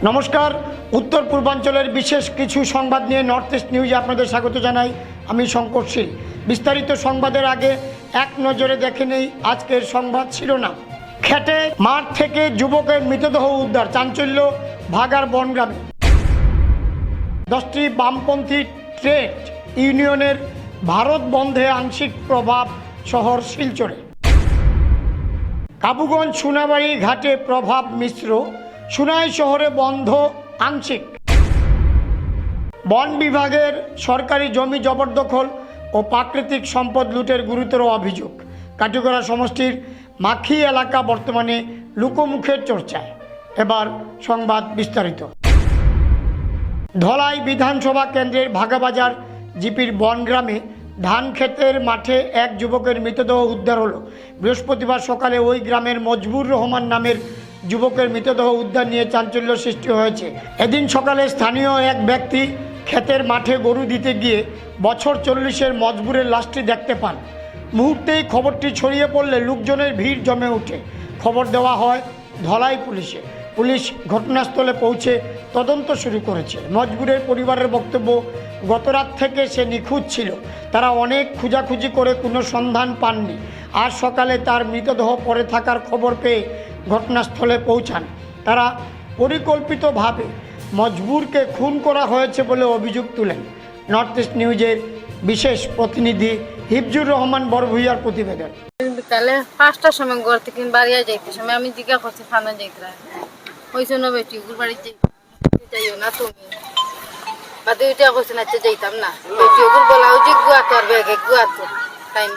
নমস্কার, উত্তর পূর্বাঞ্চলের বিশেষ কিছু সংবাদ নিয়ে নর্থ ইস্ট নিউজে আপনাদের স্বাগত জানাই। আমি শঙ্কর শীল। বিস্তারিত সংবাদের আগে এক নজরে দেখে নেই আজকের সংবাদ শিরোনাম। খেটে মাঠ থেকে যুবকের মৃতদেহ উদ্ধার, চাঞ্চল্য ভাগাড় বনগ্রামে। 10টি বামপন্থী ট্রেড ইউনিয়নের ভারত বন্ধে আংশিক প্রভাব, শহর শিলচরে। কাবুগঞ্জ সোনাবাড়ি ঘাটে প্রভাব মিশ্র, সুনাই শহরে বন্ধ আংশিক। বন বিভাগের সরকারি জমি জবরদখল ও প্রাকৃতিক সম্পদ লুটের গুরুতর অভিযোগ। কাটিগড়া সমষ্টির মাখি এলাকা বর্তমানে লোকমুখের চর্চায়। এবার সংবাদ বিস্তারিত। ধলাই বিধানসভা কেন্দ্রের ভাগাবাজার জিপির বনগ্রামে ধান ক্ষেতের মাঠে এক যুবকের মৃতদেহ উদ্ধার হলো। বৃহস্পতিবার সকালে ওই গ্রামের মজবুর রহমান নামের যুবকের মৃতদেহ উদ্ধার নিয়ে চাঞ্চল্য সৃষ্টি হয়েছে। এদিন সকালে স্থানীয় এক ব্যক্তি ক্ষেতের মাঠে গরু দিতে গিয়ে বছর 40-এর মজবুরের লাশটি দেখতে পান। মুহূর্তেই খবরটি ছড়িয়ে পড়লে লোকজনের ভিড় জমে ওঠে। খবর দেওয়া হয় ধলাই পুলিশে। পুলিশ ঘটনাস্থলে পৌঁছে তদন্ত শুরু করেছে। মজবুরের পরিবারের বক্তব্য, গতরাত থেকে সে নিখোঁজ ছিল। তারা অনেক খোঁজাখুঁজি করে কোনো সন্ধান পাননি। আজ সকালে তার মৃতদেহ পড়ে থাকার খবর পেয়ে ঘটনাস্থলে পৌঁছান। তারা পরিকল্পিতভাবে মজবুরকে খুন করা হয়েছে বলে অভিযোগ তুলেন। নর্থ ইস্ট নিউজের বিশেষ প্রতিনিধি হিফজুর রহমান বড়ভূঁইয়ার প্রতিবেদন। বিকালে 5টার সময় ঘর থেকে বাড়িয়া যাইতে সময় আমি জিজ্ঞা করছি থানা যাইতে হয়েছে না বেটি ওগুর বাড়িতে যাইও না তুমি বা দুইটা করছে না যাইতাম না বেটি ওগুর বলাও যে গুয়া তোর ব্যাগে গুয়া তো তাই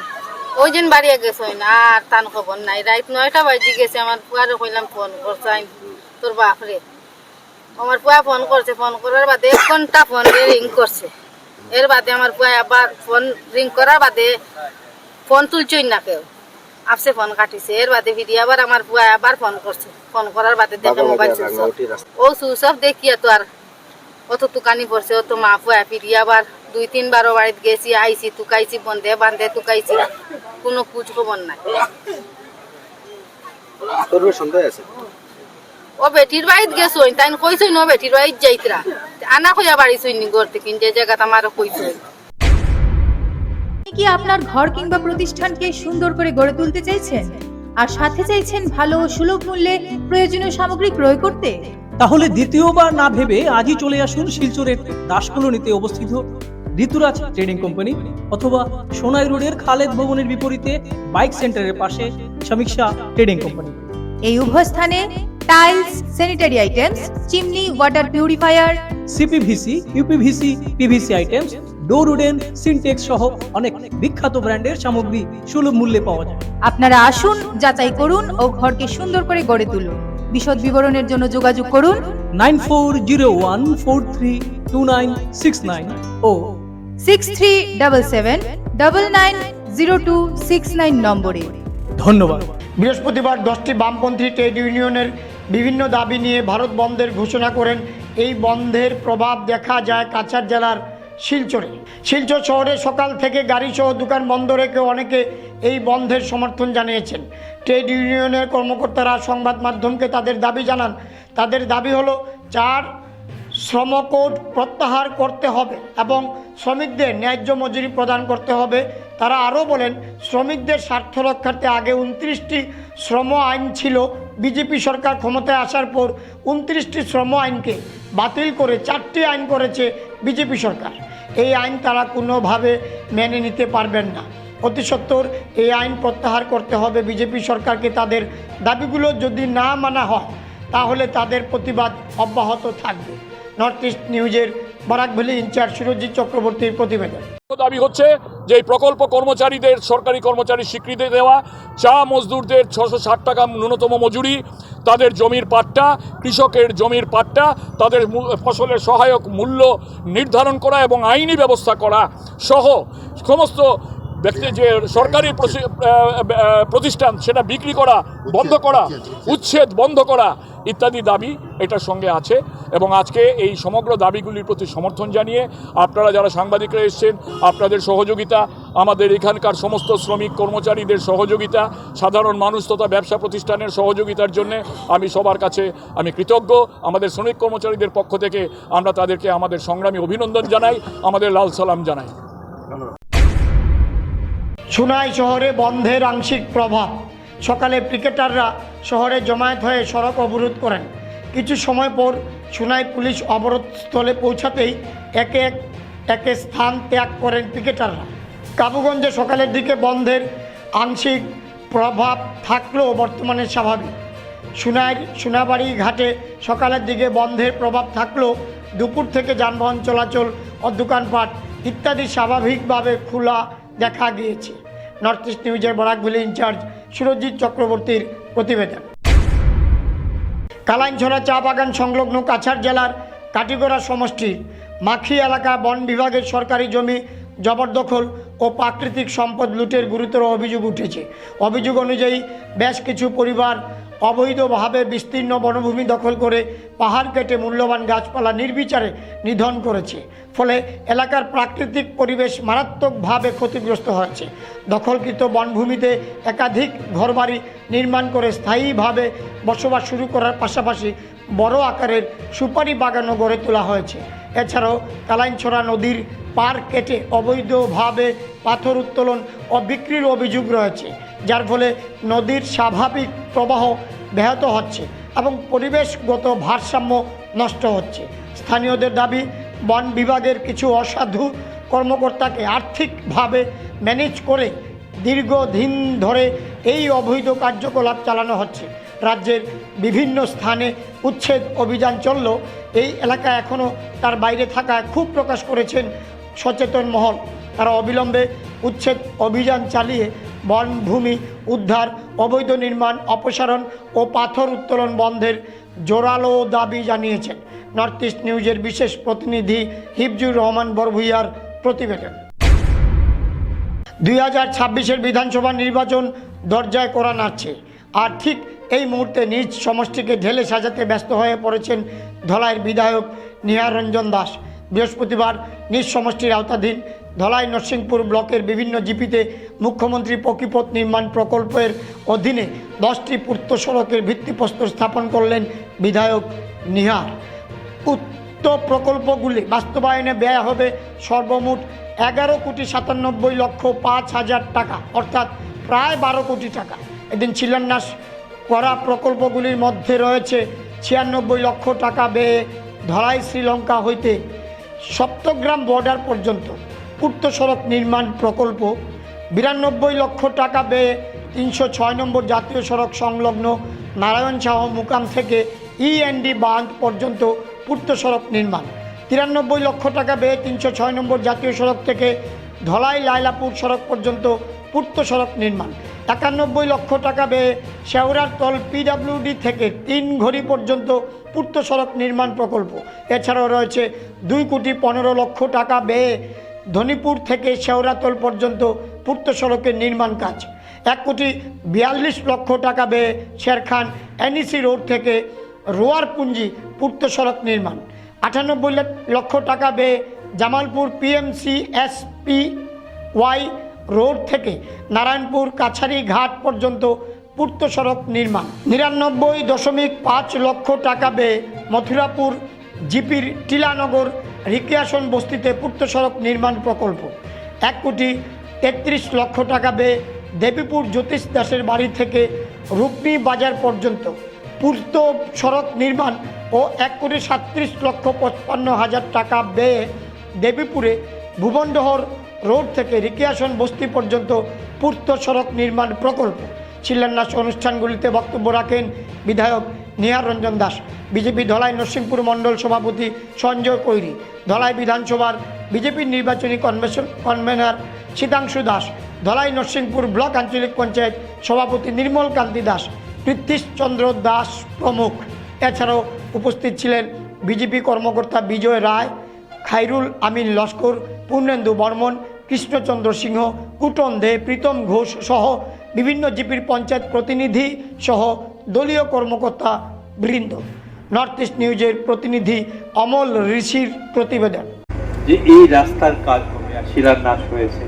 ওই দিন বাড়িয়া গেছে না আর তান খবর নাই। রাত 9টা বাজে গেছে। আমার পুয়ারে কইলাম ফোন করছে তোর বাপরে। আমার পুয়া ফোন করছে। ফোন করার বাদে 1 ঘন্টা ফোন রিং করছে। এর বাদে আমার পুয়া আবার ফোন রিং করার বাদে ফোন তুলছই না কেউ, আপসে ফোন কাটিছে। এর বাদে ফিরি আবার আমার পুয়া আবার ফোন করছে। ফোন করার বাদে দেখে মোবাইল ও সুসব দেখিয়া তো আর অত তুকানি পড়ছে। অত মা পুয়া ফিরি আবার 2-3 বার বাড়িতে গেছি, আইছি, তুকাইছি, বন্ধে বান্ধে তুকাইছি, কোনো খোঁজ খবর নাই। ও বেটির বাড়িতে গেছো তাই কইছই ন বেটির বাড়িতে যাইতরা আনা কইয়া বাড়ি শুইনি ঘর থেকে যে জায়গা আমার কইছই। কি আপনার ঘর কিংবা প্রতিষ্ঠানকে সুন্দর করে গড়ে তুলতে চাইছেন আর সাথে চাইছেন ভালো ও সুলভ মূল্যে প্রয়োজনীয় সামগ্রী ক্রয় করতে? তাহলে দ্বিতীয়বার না ভেবে আজই চলে আসুন শিলচরের দাসকলোনিতে অবস্থিত ঋতুরাজ ট্রেডিং কোম্পানি অথবা সোনাই রোডের খালেদ ভবনের বিপরীতে বাইক সেন্টারের পাশে সমীক্ষা ট্রেডিং কোম্পানি। এই উভয় স্থানে tiles, sanitary items, chimney, water purifier, CPVC, uPVC, PVC items, ডোর উডেন, সিনটেক্স সহ অনেক বিখ্যাত ব্র্যান্ডের সামগ্রী সুলভ মূল্যে পাওয়া যায়। আপনারা আসুন, যাচাই করুন ও ঘরকে সুন্দর করে গড়ে তুলুন। বিশদ বিবরণের জন্য যোগাযোগ করুন 9401432969 ও 6377990269 নম্বরে। ধন্যবাদ। বৃহস্পতিবার 10টি বামপন্থী ট্রেড ইউনিয়নের বিভিন্ন দাবি নিয়ে ভারত বন্ধের ঘোষণা করেন। এই বন্ধের প্রভাব দেখা যায় কাছাড় জেলার শিলচরে। শিলচর শহরে সকাল থেকে গাড়িসহ দোকান বন্ধ রেখে অনেকে এই বন্ধের সমর্থন জানিয়েছেন। ট্রেড ইউনিয়নের কর্মকর্তারা সংবাদ মাধ্যমকে তাদের দাবি জানান। তাদের দাবি হলো 4 শ্রম কোড প্রত্যাহার করতে হবে এবং শ্রমিকদের ন্যায্য মজুরি প্রদান করতে হবে। তারা আরও বলেন, শ্রমিকদের স্বার্থ রক্ষার্থে আগে 29টি শ্রম আইন ছিল। বিজেপি সরকার ক্ষমতায় আসার পর 29টি শ্রম আইনকে বাতিল করে 4টি আইন করেছে বিজেপি সরকার। এই আইন তারা কোনোভাবে মেনে নিতে পারবেন না। অতি সত্বর এই আইন প্রত্যাহার করতে হবে বিজেপি সরকারকে। তাদের দাবিগুলো যদি না মানা হয় তাহলে তাদের প্রতিবাদ অব্যাহত থাকবে। নর্থ ইস্ট নিউজের বরাকভ্যালি ইনচার্জ সুরজিৎ চক্রবর্তীর প্রতিবেদন। দাবি হচ্ছে যে এই প্রকল্প কর্মচারীদের সরকারি কর্মচারী স্বীকৃতি দেওয়া, চা মজদুরদের 660 টাকা ন্যূনতম মজুরি, তাদের জমির পাট্টা, কৃষকের জমির পাট্টা, তাদের ফসলের সহায়ক মূল্য নির্ধারণ করা এবং আইনি ব্যবস্থা করা সহ সমস্ত ব্যক্তি যে সরকারি প্রতিষ্ঠান সেটা বিক্রি করা বন্ধ করা, উচ্ছেদ বন্ধ করা ইত্যাদি দাবি এটার সঙ্গে আছে। এবং আজকে এই সমগ্র দাবিগুলির প্রতি সমর্থন জানিয়ে আপনারা যারা সাংবাদিকরা এসেছেন, আপনাদের সহযোগিতা, আমাদের এখানকার সমস্ত শ্রমিক কর্মচারীদের সহযোগিতা, সাধারণ মানুষ তথা ব্যবসা প্রতিষ্ঠানের সহযোগিতার জন্য আমি সবার কাছে আমি কৃতজ্ঞ। আমাদের শ্রমিক কর্মচারীদের পক্ষ থেকে আমরা তাদেরকে আমাদের সংগ্রামী অভিনন্দন জানাই, আমাদের লাল সালাম জানাই। সুনাই শহরে বন্ধের আংশিক প্রভাব। সকালে পিকেটাররা শহরে জমায়েত হয়ে সড়ক অবরোধ করেন। কিছু সময় পর সুনাই পুলিশ অবরোধস্থলে পৌঁছাতেই একে স্থান ত্যাগ করেন পিকেটাররা। কাবুগঞ্জে সকালের দিকে বন্ধের আংশিক প্রভাব থাকলেও বর্তমানে স্বাভাবিক। সোনাবাড়ি ঘাটে সকালের দিকে বন্ধের প্রভাব থাকলেও দুপুর থেকে যানবাহন চলাচল ও দোকানপাট ইত্যাদি স্বাভাবিকভাবে খোলা দেখা গিয়েছে। নর্থ ইস্ট নিউজের বরাকভ্যালি ইনচার্জ সুরজিৎ চক্রবর্তীর প্রতিবেদন। কালাইনছড়া চা বাগান সংলগ্ন কাছাড় জেলার কাটিগড়া সমষ্টির মাখি এলাকা বন বিভাগের সরকারি জমি জবরদখল ও প্রাকৃতিক সম্পদ লুটের গুরুতর অভিযোগ উঠেছে। অভিযোগ অনুযায়ী বেশ কিছু পরিবার অবৈধভাবে বিস্তীর্ণ বনভূমি দখল করে পাহাড় কেটে মূল্যবান গাছপালা নির্বিচারে নিধন করেছে। ফলে এলাকার প্রাকৃতিক পরিবেশ মারাত্মকভাবে ক্ষতিগ্রস্ত হয়েছে। দখলকৃত বনভূমিতে একাধিক ঘরবাড়ি নির্মাণ করে স্থায়ীভাবে বসবাস শুরু করার পাশাপাশি বড় আকারের সুপারি বাগানও গড়ে তোলা হয়েছে। এছাড়াও কালাইনছড়া নদীর পার কেটে অবৈধভাবে পাথর উত্তোলন ও বিক্রির অভিযোগ রয়েছে, যার ফলে নদীর স্বাভাবিক প্রবাহ ব্যাহত হচ্ছে এবং পরিবেশগত ভারসাম্য নষ্ট হচ্ছে। স্থানীয়দের দাবি, বন বিভাগের কিছু অসাধু কর্মকর্তাকে আর্থিকভাবে ম্যানেজ করে দীর্ঘদিন ধরে এই অবৈধ কার্যকলাপ চালানো হচ্ছে। রাজ্যের বিভিন্ন স্থানে উচ্ছেদ অভিযান চললেও এই এলাকা এখনও তার বাইরে থাকায় ক্ষোভ প্রকাশ করেছেন সচেতন মহল। তারা অবিলম্বে উচ্ছেদ অভিযান চালিয়ে বনভূমি উদ্ধার, অবৈধ নির্মাণ অপসারণ ও পাথর উত্তোলন বন্ধের জোরালো দাবি জানিয়েছেন। নর্থ ইস্ট নিউজের বিশেষ প্রতিনিধি হিফজুর রহমান বরভূইয়ার প্রতিবেদন। 2026-এর বিধানসভা নির্বাচন দরজায় কড়া নাড়ছে, আর ঠিক এই মুহূর্তে নিজ সমষ্টিকে ঢেলে সাজাতে ব্যস্ত হয়ে পড়েছেন ধলাইয়ের বিধায়ক নিহার রঞ্জন দাস। বৃহস্পতিবার নিজ সমষ্টির আওতাধীন ধলাই নরসিংপুর ব্লকের বিভিন্ন জিপিতে মুখ্যমন্ত্রী পকিপথ নির্মাণ প্রকল্পের অধীনে 10টি পূর্ত সড়কের ভিত্তিপ্রস্তর স্থাপন করলেন বিধায়ক নিহার। উক্ত প্রকল্পগুলি বাস্তবায়নে ব্যয় হবে সর্বমোট 11,97,05,000 টাকা, অর্থাৎ প্রায় 12 কোটি টাকা। এদিন শিলান্যাস করা প্রকল্পগুলির মধ্যে রয়েছে 96 লক্ষ টাকা ব্যয়ে ধলাই শ্রীলঙ্কা হইতে সপ্তগ্রাম বর্ডার পর্যন্ত পূর্ত সড়ক নির্মাণ প্রকল্প, 92 লক্ষ টাকা ব্যয়ে 306 নম্বর জাতীয় সড়ক সংলগ্ন নারায়ণ শাহ মুকাম থেকে END বাঁধ পর্যন্ত পূর্ত সড়ক নির্মাণ, 93 লক্ষ টাকা ব্যয়ে 306 নম্বর জাতীয় সড়ক থেকে ধলাই লাইলাপুর সড়ক পর্যন্ত পূর্ত সড়ক নির্মাণ, 91 লক্ষ টাকা ব্যয়ে শেওড়ার তল PWD থেকে 3 ঘড়ি পর্যন্ত পূর্ত সড়ক নির্মাণ প্রকল্প। এছাড়াও রয়েছে 2,15 লক্ষ টাকা ব্যয়ে ধনীপুর থেকে শেওড়াতল পর্যন্ত পূর্ত সড়কের নির্মাণ কাজ, 1,42 লক্ষ টাকা ব্যয়ে শেরখান NEC রোড থেকে রোয়ারপুঞ্জি পূর্ত সড়ক নির্মাণ, 98 লক্ষ টাকা ব্যয়ে জামালপুর PMC SPY রোড থেকে নারায়ণপুর কাছারি ঘাট পর্যন্ত পূর্ত সড়ক নির্মাণ, 99.5 লক্ষ টাকা ব্যয়ে মথুরাপুর জিপির টিলানগর রিক্রিয়েশন বস্তিতে পূর্ত সড়ক নির্মাণ প্রকল্প, 1,33 লক্ষ টাকা ব্যয়ে দেবীপুর জ্যোতিষ দাসের বাড়ি থেকে রূপনী বাজার পর্যন্ত পূর্ত সড়ক নির্মাণ ও 1,37,55,000 টাকা ব্যয়ে দেবীপুরে ভুবনডহর রোড থেকে রিক্রিয়েশন বস্তি পর্যন্ত পূর্ত সড়ক নির্মাণ প্রকল্প। শিলান্যাস অনুষ্ঠানগুলিতে বক্তব্য রাখেন বিধায়ক নিহার রঞ্জন দাস, বিজেপি ধলাই নরসিংপুর মণ্ডল সভাপতি সঞ্জয় কৈরি, ধলাই বিধানসভার বিজেপির নির্বাচনী কনভেনার শীতাংশু দাস, ধলাই নরসিংপুর ব্লক আঞ্চলিক পঞ্চায়েত সভাপতি নির্মল কান্তি দাস, পৃথ্বীশচন্দ্র দাস প্রমুখ। এছাড়াও উপস্থিত ছিলেন বিজেপি কর্মকর্তা বিজয় রায়, খাইরুল আমিন লস্কর, পূর্ণেন্দু বর্মন, কৃষ্ণচন্দ্র সিংহ, কুটন দে, প্রীতম ঘোষ সহ বিভিন্ন জিপির পঞ্চায়েত প্রতিনিধি সহ দলীয় কর্মকর্তা বৃন্দ। নর্থ ইস্ট নিউজের প্রতিনিধি অমল ঋষির প্রতিবেদন। যে এই রাস্তার কাজ হবে আর শিলান্যাস হয়েছে,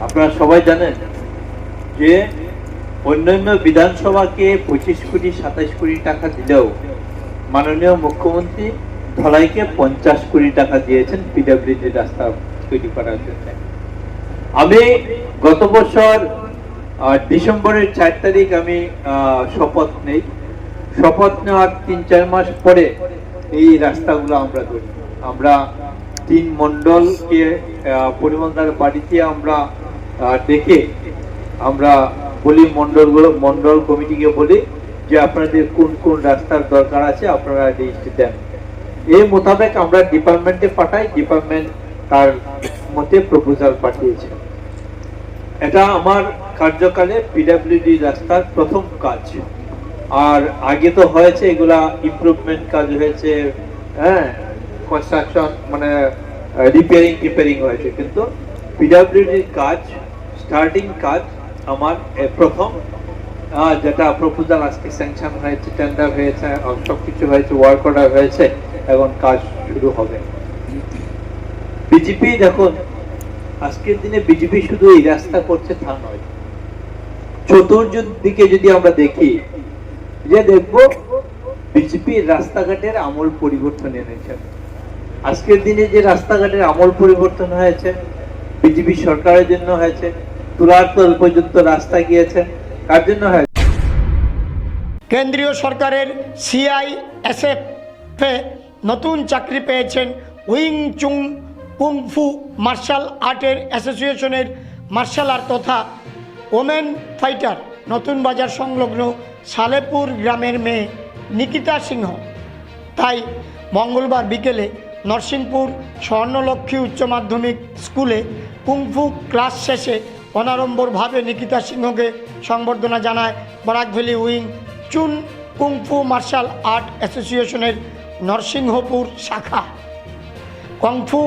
আপনারা সবাই জানেন যে অন্যান্য বিধানসভাকে 25 কোটি 27 কোটি টাকা দিলেও মাননীয় মুখ্যমন্ত্রী ধলাইকে 50 কোটি টাকা দিয়েছেন পিডব্লিউডি রাস্তা তৈরি করার জন্য। আমি গত বছর ডিসেম্বরের 4 তারিখ আমি শপথ নেই। শপথ নেওয়ার 3-4 মাস পরে এই রাস্তাগুলো আমরা ধরি। আমরা 3 মন্ডলকে পরিমলদার বাড়িতে আমরা ডেকে আমরা বলি, মন্ডল কমিটিকে বলি যে আপনাদের কোন কোন রাস্তার দরকার আছে আপনারা লিস্ট দেন। এই মোতাবেক আমরা ডিপার্টমেন্টে পাঠাই, ডিপার্টমেন্ট তার মতে প্রপোজাল পাঠিয়েছে। এটা আমার কার্যকালে পিডব্লিউডি রাস্তার প্রথম কাজ। আর আগে তো হয়েছে এগুলা ইমপ্রুভমেন্ট কাজ হয়েছে, হ্যাঁ, কনস্ট্রাকশন মানে রিপেয়ারিং হয়েছে, কিন্তু পিডব্লিউডির কাজ স্টার্টিং কাজ আমার প্রথম, যেটা প্রপোজাল আজকে স্যাংশন হয়েছে, টেন্ডার হয়েছে, সবকিছু হয়েছে, ওয়ার্ক অর্ডার হয়েছে, এখন কাজ শুরু হবে। বিজেপি দেখুন, আজকের দিনে বিজেপি শুধু এই রাস্তা করছে তা নয়, চতুর্দিকে যদি আমরা দেখি যে দেখবো বিজেপি রাস্তাঘাটের আমূল পরিবর্তন এনেছে। আজকের দিনে যে রাস্তাঘাটের আমূল পরিবর্তন হয়েছে বিজেপি সরকারের জন্য হয়েছে। তুলারতল পর্যন্ত রাস্তা গিয়েছে, কার জন্য হয়েছে? কেন্দ্রীয় সরকারের CISF এ নতুন চাকরি পেয়েছেন উইং চুং কুংফু মার্শাল আর্টের অ্যাসোসিয়েশনের মার্শাল আর্ট তথা ওমেন ফাইটার নতুন বাজার সংলগ্ন সালেপুর গ্রামের মেয়ে নিকিতা সিংহ। তাই মঙ্গলবার বিকেলে নরসিংপুর স্বর্ণলক্ষ্মী উচ্চ মাধ্যমিক স্কুলে কুংফু ক্লাস শেষে অনাড়ম্বরভাবে নিকিতা সিংহকে সংবর্ধনা জানায় বরাক ভ্যালি উইং চুন কুংফু মার্শাল আর্ট অ্যাসোসিয়েশনের নরসিংহপুর শাখা। কুংফু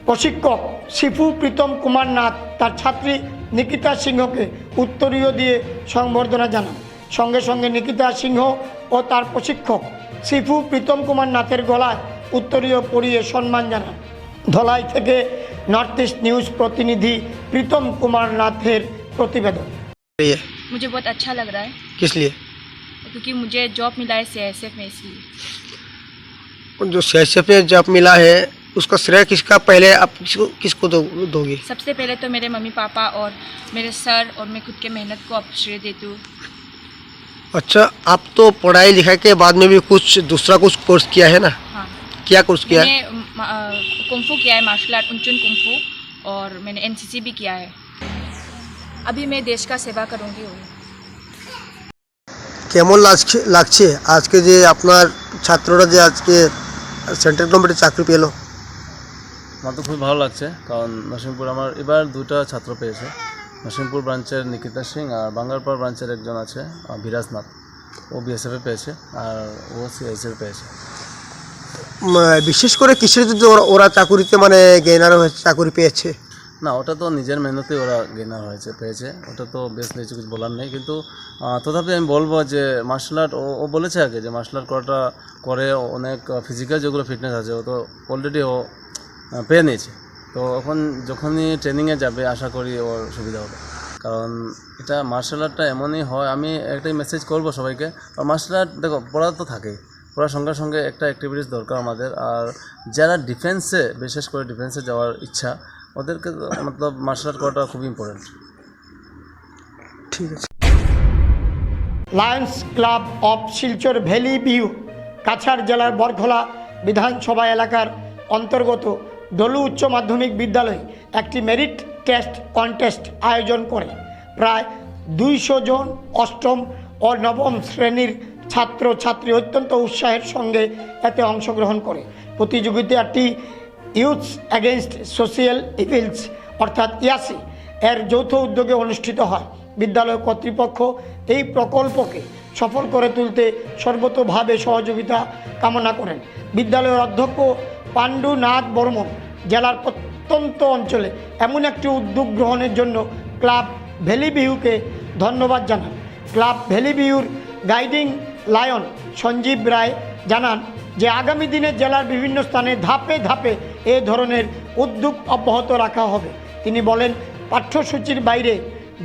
প্রশিক্ষক শিফু প্রীতম কুমার নাথ তার ছাত্রী নিকিতা সিংহকে উত্তরীয় দিয়ে সংবর্ধনা জানান। সঙ্গে সঙ্গে নিকিতা সিংহ ও তার প্রশিক্ষক শিফু প্রীতম কুমার নাথের গলায় উত্তরীয় পরিয়ে সম্মান জানান। ধলাই থেকে north east news প্রতিনিধि Pritam Kumar नाथेर प्रतिवेदन। मुझे बहुत अच्छा लग रहा है। किस लिए? क्योंकि मुझे जॉब मिला है CISF में, इसलिए। जो CISF में जॉब मिला है उसका श्रेय किसका, पहले आप किसको दोगी? सबसे पहले तो मेरे मम्मी पापा और मेरे सर और मैं खुद के मेहनत को अब श्रेय देती हूँ। अच्छा, आप तो पढ़ाई लिखाई के बाद में भी कुछ दूसरा कुछ कोर्स किया है ना? हाँ, क्या कोर्स किया है? मैंने कुंफू किया है, मार्शल आर्ट उनचुन कुंफू, और मैंने NCC भी किया है। अभी मैं देश का सेवा करूँगी। কেমন লাগছে আজকে যে আপনার ছাত্ররা যে আজকে সেন্ট্রাল গভর্নমেন্টের চাকরি পেলো? আমার তো খুব ভালো লাগছে, কারণ নরসিংপুর আমার এবার 2টা ছাত্র পেয়েছে। নরসিংপুর ব্রাঞ্চের নিকিতা সিং আর বাঙ্গারপাড় ব্রাঞ্চের একজন আছে বিরাজ নাথ, ও BSF পেয়েছে আর ও CISF পেয়েছে। বিশেষ করে কিসের যদি ওরা চাকুরিতে মানে গেইনার হয়েছে, চাকুরি পেয়েছে? না, ওটা তো নিজের মেহনতে ওরা গেনার পেয়েছে, ওটা তো বেশ কিছু বলার নেই। কিন্তু তথাপি আমি বলবো যে মার্শাল আর্ট ও বলেছে আগে যে মার্শাল আর্ট করাটা করে অনেক ফিজিক্যাল যেগুলো ফিটনেস আছে ও তো অলরেডি ও পেয়ে নিয়েছে। তো এখন যখনই ট্রেনিংয়ে যাবে আশা করি ওর সুবিধা হবে, কারণ এটা মার্শাল আর্টটা এমনই হয়। আমি একটাই মেসেজ করবো সবাইকে, আর মার্শাল আর্ট দেখো পড়া তো থাকেই, পড়ার সঙ্গে সঙ্গে একটা অ্যাক্টিভিটিস দরকার আমাদের। আর যারা ডিফেন্সে, বিশেষ করে ডিফেন্সে যাওয়ার ইচ্ছা, ওদেরকে মতলব মার্শাল আর্ট করাটা খুব ইম্পর্টেন্ট। ঠিক আছে। Lions club of Silchar valley view Cachar জেলার বরখোলা বিধানসভা এলাকার অন্তর্গত ডলু উচ্চ মাধ্যমিক বিদ্যালয়ে একটি মেরিট টেস্ট কন্টেস্ট আয়োজন করে প্রায় 200 জন অষ্টম ও নবম শ্রেণীর ছাত্রছাত্রী অত্যন্ত উৎসাহের সঙ্গে এতে অংশগ্রহণ করে। প্রতিযোগিতাটি ইউথ এগেইনস্ট সোশিয়াল ইভিলস অর্থাৎ ইয়াসি এর যৌথ উদ্যোগে অনুষ্ঠিত হয়। বিদ্যালয় কর্তৃপক্ষ এই প্রকল্পকে সফল করে তুলতে সর্বতোভাবে সহযোগিতা কামনা করেন। বিদ্যালয়ের অধ্যক্ষ পাণ্ডুনাথ বর্মন জেলার প্রত্যন্ত অঞ্চলে এমন একটি উদ্যোগ গ্রহণের জন্য ক্লাব ভ্যালি ভিউকে ধন্যবাদ জানান। ক্লাব ভ্যালি ভিউর গাইডিং লায়ন সঞ্জীব রায় জানান যে আগামী দিনে জেলার বিভিন্ন স্থানে ধাপে ধাপে এ ধরনের উদ্যোগ অব্যাহত রাখা হবে। তিনি বলেন, পাঠ্যসূচির বাইরে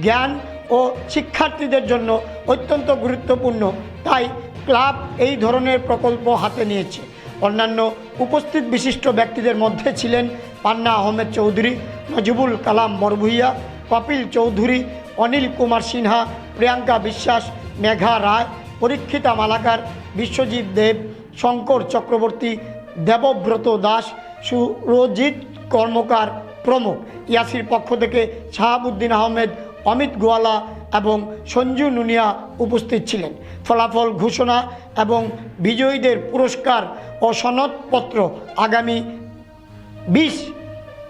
জ্ঞান ও শিক্ষার্থীদের জন্য অত্যন্ত গুরুত্বপূর্ণ, তাই ক্লাব এই ধরনের প্রকল্প হাতে নিয়েছে। অন্যান্য উপস্থিত বিশিষ্ট ব্যক্তিদের মধ্যে ছিলেন পান্না আহমেদ চৌধুরী, নজিবুল কালাম বরভুইয়া, কপিল চৌধুরী, অনিল কুমার সিনহা, প্রিয়াঙ্কা বিশ্বাস, মেঘা রায়, পরীক্ষিতা মালাকার, বিশ্বজিৎ দেব, শঙ্কর চক্রবর্তী, দেবব্রত দাস, সুরজিৎ কর্মকার প্রমুখ। ইয়াসির পক্ষ থেকে শাহাবুদ্দিন আহমেদ, অমিত গোয়ালা এবং সঞ্জু নুনিয়া উপস্থিত ছিলেন। ফলাফল ঘোষণা এবং বিজয়ীদের পুরস্কার ও সনদপত্র আগামী 20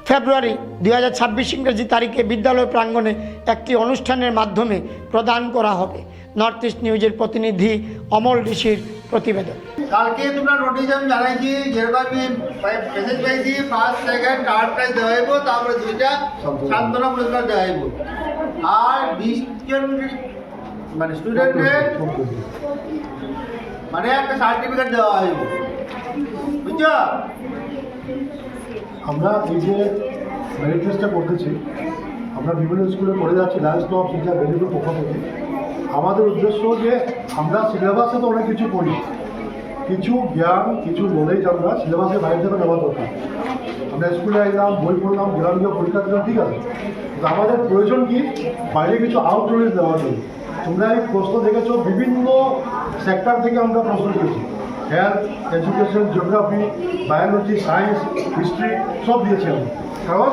ফেব্রুয়ারি 2026 ইংরেজি তারিখে বিদ্যালয় প্রাঙ্গণে একটি অনুষ্ঠানের মাধ্যমে প্রদান করা হবে। নর্থ ইস্ট নিউজের প্রতিনিধি অমল ঋষির প্রতিবেদন। কালকে তোমরা নোটিশ আমি জানাইছি, যেরকম আমি মেসেজ পাইছি, ফার্স্ট সেকেন্ড থার্ড প্রাইজ দেওয়া হইব, তারপরে 2টা সান্ত্বনা পুরস্কার দেওয়া হইব, আর 20 জন মানে স্টুডেন্টের মানে একটা সার্টিফিকেট দেওয়া হইব, বুঝছো? আমরা এই যে মেরিট লিস্টটা করতেছি, আমরা বিভিন্ন স্কুলে পড়ে যাচ্ছি লায়ন্স ক্লাব শিক্ষা বেলিপুর পক্ষ থেকে। আমাদের উদ্দেশ্য যে আমরা সিলেবাসে তো অনেক কিছু পড়ি, কিছু জ্ঞান কিছু নলেজ আমরা সিলেবাসের বাইরে থেকে নেওয়া দরকার। আমরা স্কুলে এলাম, বই পড়লাম, গেলাম, গিয়ে পরীক্ষা দিলাম, ঠিক আছে, কিন্তু আমাদের প্রয়োজন কি বাইরে কিছু আউট নলেজ দেওয়ার জন্য। তোমরা এই প্রশ্ন দেখেছো, বিভিন্ন সেক্টর থেকে আমরা প্রশ্ন দিয়েছি, health, education, geography, biology, science, history সব দিয়েছি আমি। কারণ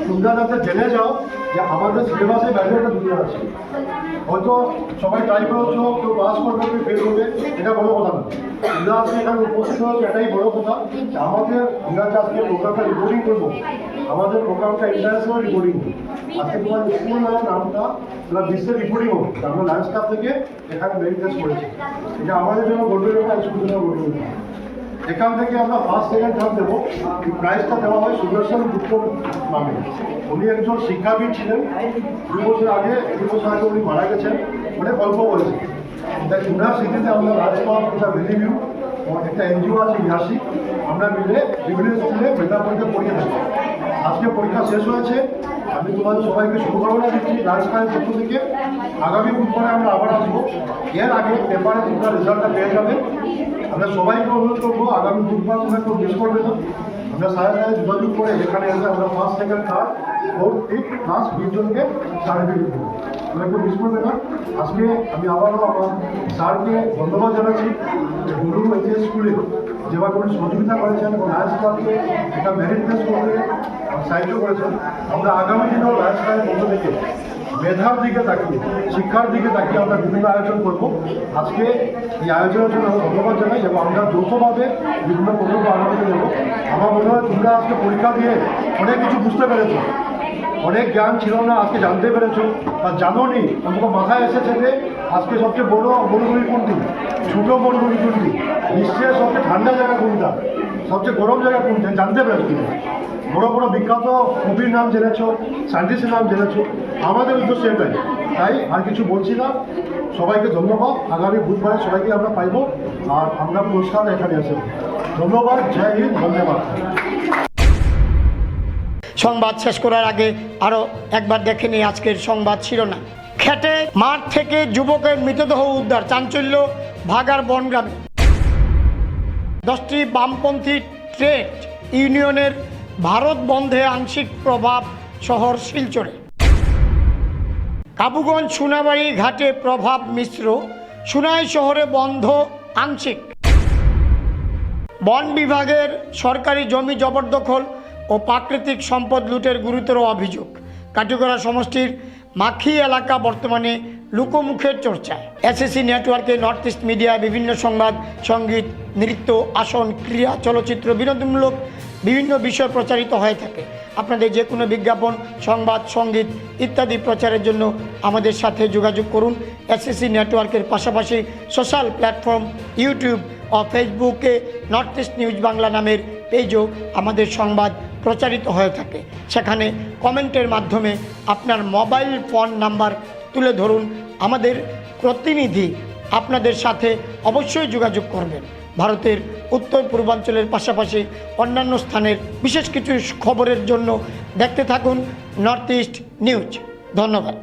তোমরা যাতে জেনে যাও যে আমাদের সিলেবাসের বাইরে একটা দুনিয়া আছে। হয়তো সবাই ট্রাই করেছো, কেউ পাস করবে, কেউ ফেল করবে, এটা বড় কথা না। তোমরা আজকে এখানে উপস্থিত হয়েছে, এটাই বড় কথা। আমাদের আমরা আজকে প্রোগ্রামটা রিপোর্টিং করবো, আমাদের প্রোগ্রামটা ইন্টারন্যাশনাল রিপোর্টিং। আজকে তোমার স্কুল নামটা তোমরা বিশ্বের রিপোর্টিং হোক, আমরা লায়ন্স ক্লাব থেকে এখানে মেরিট টেস্ট করেছি। এটা আমাদের জন্য গর্বের ব্যাপার, স্কুলের জন্য গর্বের ব্যাপার। এখান থেকে আমরা ফার্স্ট সেকেন্ড থার্ড দেবো। এই প্রাইজটা দেওয়া হয় সুদর্শন গুপ্ত নামে। উনি একজন শিক্ষাবিদ ছিলেন, 2 বছর আগে উনি মারা গেছেন, অনেক অল্প বয়সে। তাই উনার স্মৃতিতে আমরা রাজপাল একটা ভ্যালিভিউ একটা এনজিও আছে ইয়াসি, আমরা মিলে বিভিন্ন স্কুলে মেধা পরীক্ষা পড়িয়ে থাকি। আজকে পরীক্ষা শেষ হয়েছে, আমি তোমাদের সবাইকে শুভকামনা দিচ্ছি লায়ন্স ক্লাবের পক্ষ থেকে। আগামী বুধবারে আমরা আবার আসবো, এর আগে পেপারে তোমরা রেজাল্টটা পেয়ে যাবে। আমরা সবাইকে অনুরোধ করবো আগামী বুধবার তোমরা কেউ মিস করবে না। আমরা সাথে যোগাযোগ করে এখানে এসে আমরা first second third fourth fifth class 20 জনকে সার্টিফিকেট দেবো, তোমরা কেউ মিস করবে না। আজকে আমি আবারও আমার স্যারকে ধন্যবাদ জানাচ্ছি, গুরু এই স্কুলে যেভাবে উনি সহযোগিতা করেছেন এবং লায়ন্স ক্লাবকে একটা মেরিট টেস্ট করতে সাহায্য করেছেন। আমরা আগামী দিনেও লায়ন্স ক্লাবের পক্ষ থেকে মেধার দিকে তাকিয়ে, শিক্ষার দিকে তাকিয়ে আমরা বিভিন্ন আয়োজন করব। আজকে এই আয়োজনের জন্য আমরা ধন্যবাদ জানাই এবং আমরা যৌথভাবে বিভিন্ন প্রকল্প আগামীতে দেবো। আমার মনে হয় তোমরা আজকে পরীক্ষা দিয়ে অনেক কিছু বুঝতে পেরেছো, অনেক জ্ঞান ছিল না আজকে জানতে পেরেছো, বা জানো নি অন্তত মাথায় এসেছে যে আজকে সবচেয়ে বড় মরুভূমি কোনটি, ছোটো মরুভূমি কোনটি, বিশ্বের সবচেয়ে ঠান্ডা জায়গা কোনটা, সবচেয়ে গরম জায়গা কোনটা জানতে পেরেছো। বড় বড় বিখ্যাত কবির নাম জেনেছো, সায়েন্টিস্টের নাম জেনেছো। আমাদের উদ্দেশ্য এটাই, তাই আর কিছু বলছি না। সবাইকে ধন্যবাদ। আগামী বুধবারে সবাইকে আমরা পাইব, আর আমরা পুরস্কার এখানে আসব। ধন্যবাদ, জয় হিন্দ, ধন্যবাদ। সংবাদ শেষ করার আগে আরও একবার দেখে নিই আজকের সংবাদ শিরোনাম। খেটে মাঠ থেকে যুবকের মৃতদেহ উদ্ধার, চাঞ্চল্য ভাগাড় বনগ্রামে। 10টি বামপন্থী ট্রেড ইউনিয়নের ভারত বন্ধে আংশিক প্রভাব, শহর শিলচরে। কাবুগঞ্জ সোনাবাড়ি ঘাটে প্রভাব মিশ্র, সুনাই শহরে বন্ধ আংশিক। বন বিভাগের সরকারি জমি জবরদখল ও প্রাকৃতিক সম্পদ লুটের গুরুতর অভিযোগ। কাটিগড়া সমষ্টির মাখি এলাকা বর্তমানে লোকমুখের চর্চায়। এসএসসি নেটওয়ার্কে নর্থ ইস্ট মিডিয়ায় বিভিন্ন সংবাদ, সঙ্গীত, নৃত্য, আসন, ক্রীড়া, চলচ্চিত্র, বিনোদনমূলক বিভিন্ন বিষয় প্রচারিত হয়ে থাকে। আপনাদের যে কোনো বিজ্ঞাপন, সংবাদ, সঙ্গীত ইত্যাদি প্রচারের জন্য আমাদের সাথে যোগাযোগ করুন। এসএসসি নেটওয়ার্কের পাশাপাশি সোশ্যাল প্ল্যাটফর্ম ইউটিউব ও ফেসবুকে নর্থ ইস্ট নিউজ বাংলা নামের পেজও আমাদের সংবাদ প্রচারিত হয়ে থাকে। সেখানে কমেন্টের মাধ্যমে আপনার মোবাইল ফোন নাম্বার তুলে ধরুন, আমাদের প্রতিনিধি আপনাদের সাথে অবশ্যই যোগাযোগ করবেন। ভারতের উত্তর পূর্বাঞ্চলের পাশাপাশি অন্যান্য স্থানের বিশেষ কিছু খবরের জন্য দেখতে থাকুন নর্থ ইস্ট নিউজ। ধন্যবাদ।